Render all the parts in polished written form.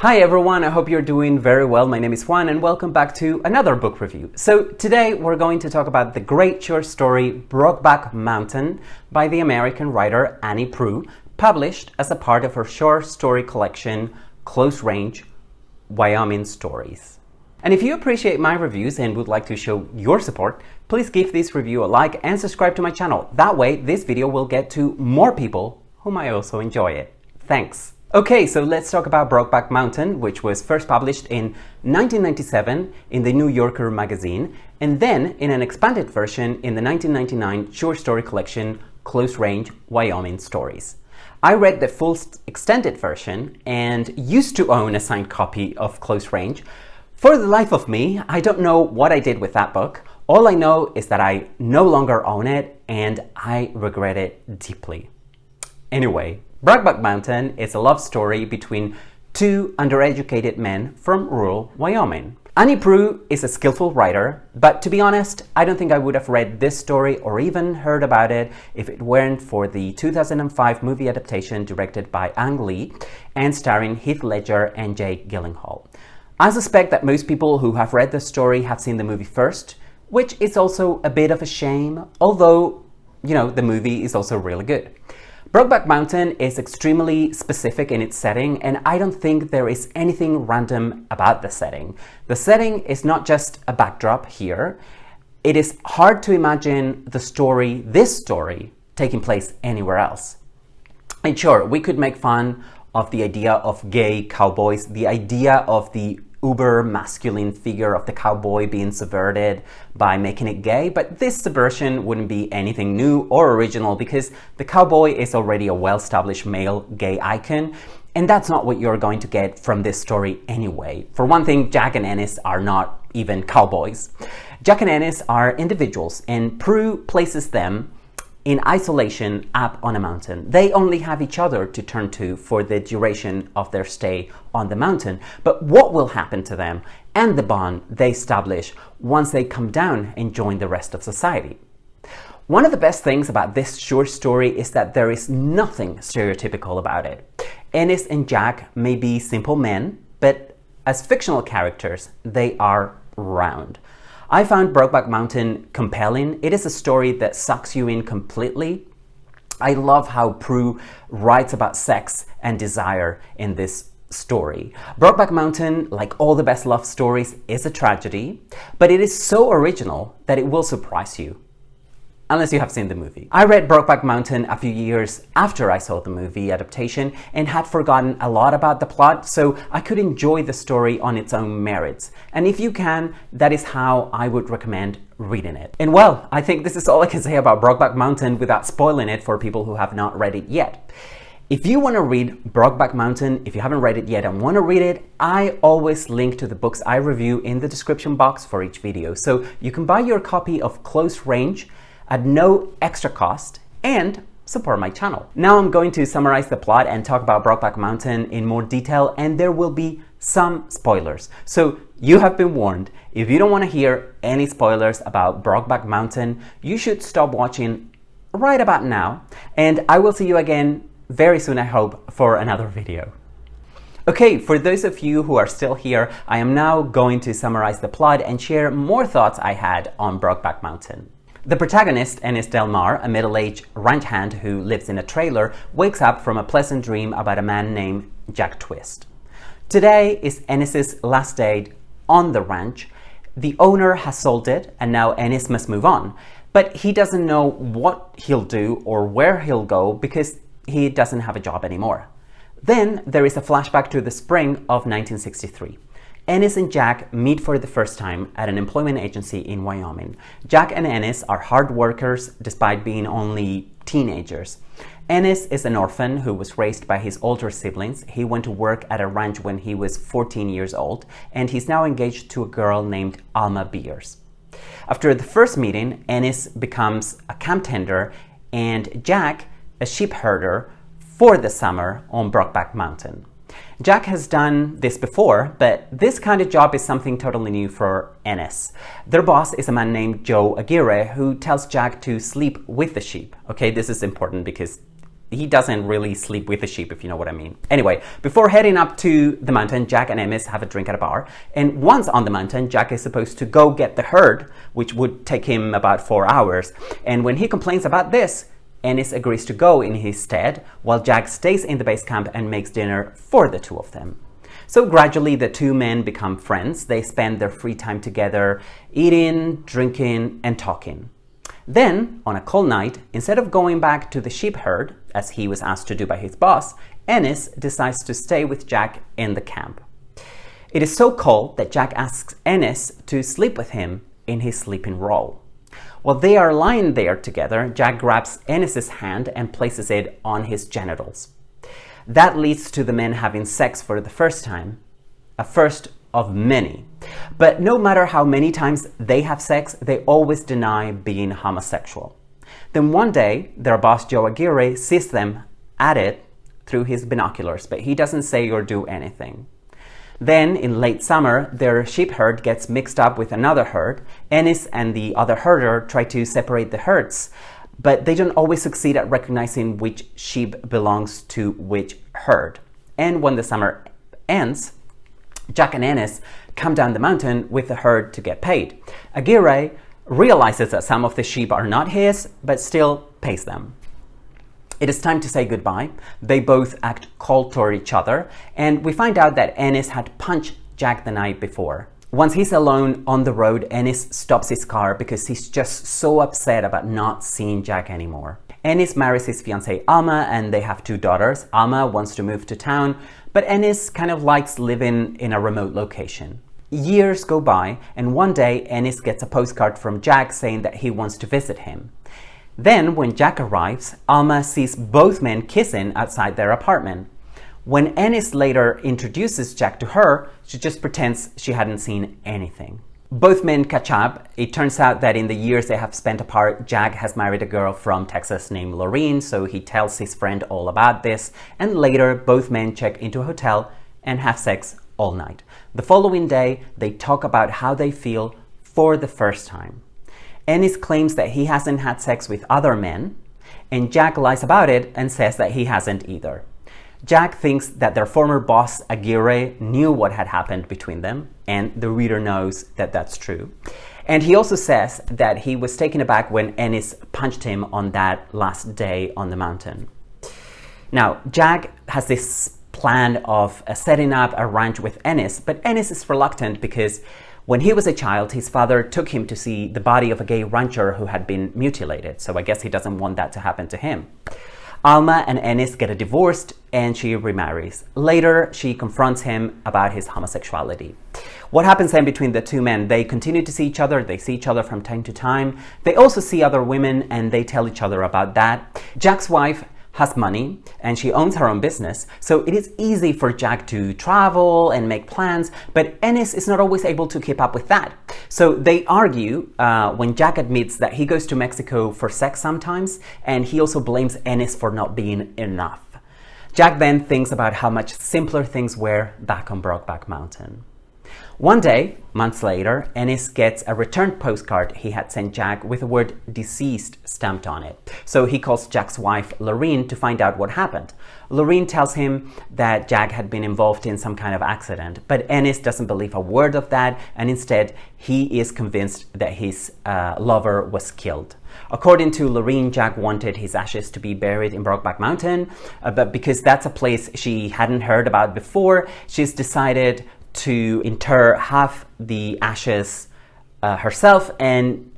Hi everyone, I hope you're doing very well. My name is Juan and welcome back to another book review. So today we're going to talk about the great short story Brokeback Mountain by the American writer Annie Proulx, published as a part of her short story collection Close Range, Wyoming Stories. And if you appreciate my reviews and would like to show your support, please give this review a like and subscribe to my channel. That way this video will get to more people who might also enjoy it. Thanks. Okay, so let's talk about Brokeback Mountain, which was first published in 1997 in the New Yorker magazine, and then in an expanded version in the 1999 short story collection Close Range, Wyoming Stories. I read the full extended version and used to own a signed copy of Close Range. For the life of me, I don't know what I did with that book. All I know is that I no longer own it and I regret it deeply. Anyway, Brokeback Mountain is a love story between two undereducated men from rural Wyoming. Annie Proulx is a skillful writer, but to be honest, I don't think I would have read this story or even heard about it if it weren't for the 2005 movie adaptation directed by Ang Lee and starring Heath Ledger and Jake Gyllenhaal. I suspect that most people who have read the story have seen the movie first, which is also a bit of a shame, although, the movie is also really good. Brokeback Mountain is extremely specific in its setting, and I don't think there is anything random about the setting. The setting is not just a backdrop here. It is hard to imagine this story, taking place anywhere else. And sure, we could make fun of the idea of gay cowboys, the idea of the uber masculine figure of the cowboy being subverted by making it gay, but this subversion wouldn't be anything new or original because the cowboy is already a well-established male gay icon, and that's not what you're going to get from this story anyway. For one thing, Jack and Ennis are not even cowboys. Jack and Ennis are individuals, and Proulx places them in isolation up on a mountain. They only have each other to turn to for the duration of their stay on the mountain. But what will happen to them and the bond they establish once they come down and join the rest of society? One of the best things about this short story is that there is nothing stereotypical about it. Ennis and Jack may be simple men, but as fictional characters, they are round. I found Brokeback Mountain compelling. It is a story that sucks you in completely. I love how Proulx writes about sex and desire in this story. Brokeback Mountain, like all the best love stories, is a tragedy, but it is so original that it will surprise you. Unless you have seen the movie. I read Brokeback Mountain a few years after I saw the movie adaptation and had forgotten a lot about the plot, so I could enjoy the story on its own merits. And if you can, that is how I would recommend reading it. And well, I think this is all I can say about Brokeback Mountain without spoiling it for people who have not read it yet. If you want to read Brokeback Mountain, if you haven't read it yet and want to read it, I always link to the books I review in the description box for each video. So you can buy your copy of Close Range at no extra cost and support my channel. Now I'm going to summarize the plot and talk about Brokeback Mountain in more detail, and there will be some spoilers. So you have been warned. If you don't want to hear any spoilers about Brokeback Mountain, you should stop watching right about now, and I will see you again very soon, I hope, for another video. Okay, for those of you who are still here, I am now going to summarize the plot and share more thoughts I had on Brokeback Mountain. The protagonist, Ennis Del Mar, a middle-aged ranch hand who lives in a trailer, wakes up from a pleasant dream about a man named Jack Twist. Today is Ennis's last day on the ranch. The owner has sold it and now Ennis must move on, but he doesn't know what he'll do or where he'll go because he doesn't have a job anymore. Then there is a flashback to the spring of 1963. Ennis and Jack meet for the first time at an employment agency in Wyoming. Jack and Ennis are hard workers despite being only teenagers. Ennis is an orphan who was raised by his older siblings. He went to work at a ranch when he was 14 years old, and he's now engaged to a girl named Alma Beers. After the first meeting, Ennis becomes a camp tender and Jack a sheep herder for the summer on Brokeback Mountain. Jack has done this before, but this kind of job is something totally new for Ennis. Their boss is a man named Joe Aguirre who tells Jack to sleep with the sheep. Okay, this is important because he doesn't really sleep with the sheep, if you know what I mean. Anyway, before heading up to the mountain, Jack and Ennis have a drink at a bar. And once on the mountain, Jack is supposed to go get the herd, which would take him about 4 hours. And when he complains about this, Ennis agrees to go in his stead, while Jack stays in the base camp and makes dinner for the two of them. So gradually the two men become friends. They spend their free time together, eating, drinking, and talking. Then, on a cold night, instead of going back to the sheep herd, as he was asked to do by his boss, Ennis decides to stay with Jack in the camp. It is so cold that Jack asks Ennis to sleep with him in his sleeping roll. While they are lying there together, Jack grabs Ennis's hand and places it on his genitals. That leads to the men having sex for the first time, a first of many. But no matter how many times they have sex, they always deny being homosexual. Then one day, their boss Joe Aguirre sees them at it through his binoculars, but he doesn't say or do anything. Then, in late summer, their sheep herd gets mixed up with another herd. Ennis and the other herder try to separate the herds, but they don't always succeed at recognizing which sheep belongs to which herd. And when the summer ends, Jack and Ennis come down the mountain with the herd to get paid. Aguirre realizes that some of the sheep are not his, but still pays them. It is time to say goodbye. They both act cold toward each other, and we find out that Ennis had punched Jack the night before. Once he's alone on the road, Ennis stops his car because he's just so upset about not seeing Jack anymore. Ennis marries his fiancée Alma and they have 2 daughters. Alma wants to move to town, but Ennis kind of likes living in a remote location. Years go by, and one day Ennis gets a postcard from Jack saying that he wants to visit him. Then, when Jack arrives, Alma sees both men kissing outside their apartment. When Ennis later introduces Jack to her, she just pretends she hadn't seen anything. Both men catch up. It turns out that in the years they have spent apart, Jack has married a girl from Texas named Lorene, so he tells his friend all about this, and later both men check into a hotel and have sex all night. The following day, they talk about how they feel for the first time. Ennis claims that he hasn't had sex with other men, and Jack lies about it and says that he hasn't either. Jack thinks that their former boss, Aguirre, knew what had happened between them, and the reader knows that that's true. And he also says that he was taken aback when Ennis punched him on that last day on the mountain. Now, Jack has this plan of setting up a ranch with Ennis, but Ennis is reluctant because when he was a child, his father took him to see the body of a gay rancher who had been mutilated, so I guess he doesn't want that to happen to him. Alma and Ennis get divorced and she remarries. Later, she confronts him about his homosexuality. What happens then between the two men? They continue to see each other, they see each other from time to time. They also see other women and they tell each other about that. Jack's wife has money and she owns her own business, so it is easy for Jack to travel and make plans, but Ennis is not always able to keep up with that. So they argue when Jack admits that he goes to Mexico for sex sometimes, and he also blames Ennis for not being enough. Jack then thinks about how much simpler things were back on Brokeback Mountain. One day, months later, Ennis gets a returned postcard he had sent Jack with the word deceased stamped on it. So he calls Jack's wife, Lorene, to find out what happened. Lorene tells him that Jack had been involved in some kind of accident, but Ennis doesn't believe a word of that, and instead he is convinced that his lover was killed. According to Lorene, Jack wanted his ashes to be buried in Brokeback Mountain, but because that's a place she hadn't heard about before, she's decided to inter half the ashes herself and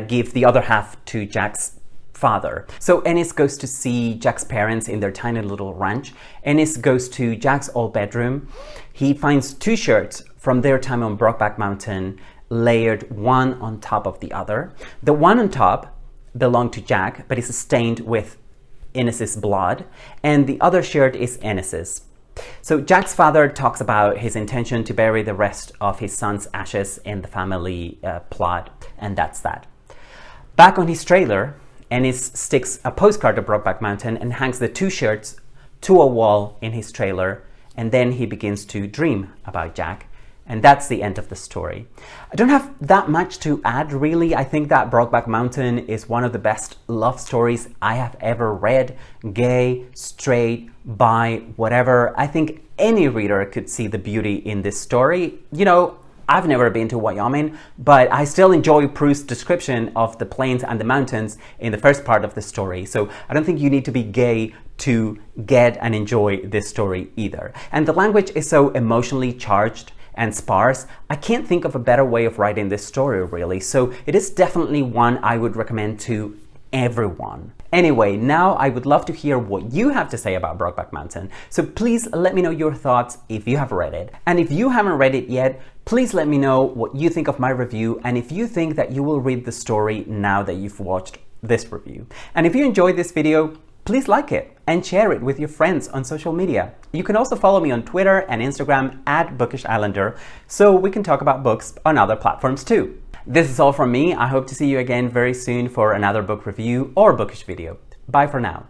give the other half to Jack's father. So Ennis goes to see Jack's parents in their tiny little ranch. Ennis goes to Jack's old bedroom. He finds 2 shirts from their time on Brokeback Mountain layered one on top of the other. The one on top belonged to Jack, but is stained with Ennis's blood, and the other shirt is Ennis's. So Jack's father talks about his intention to bury the rest of his son's ashes in the family plot, and that's that. Back on his trailer, Ennis sticks a postcard to Brokeback Mountain and hangs the 2 shirts to a wall in his trailer, and then he begins to dream about Jack, and that's the end of the story. I don't have that much to add really. I think that Brokeback Mountain is one of the best love stories I have ever read. Gay, straight, bi, whatever. I think any reader could see the beauty in this story. You know, I've never been to Wyoming, but I still enjoy Proux's description of the plains and the mountains in the first part of the story. So I don't think you need to be gay to get and enjoy this story either. And the language is so emotionally charged and sparse. I can't think of a better way of writing this story really. So it is definitely one I would recommend to everyone. Anyway, now I would love to hear what you have to say about Brokeback Mountain. So please let me know your thoughts if you have read it. And if you haven't read it yet, please let me know what you think of my review and if you think that you will read the story now that you've watched this review. And if you enjoyed this video, please like it and share it with your friends on social media. You can also follow me on Twitter and Instagram @BookishIslander so we can talk about books on other platforms too. This is all from me. I hope to see you again very soon for another book review or bookish video. Bye for now.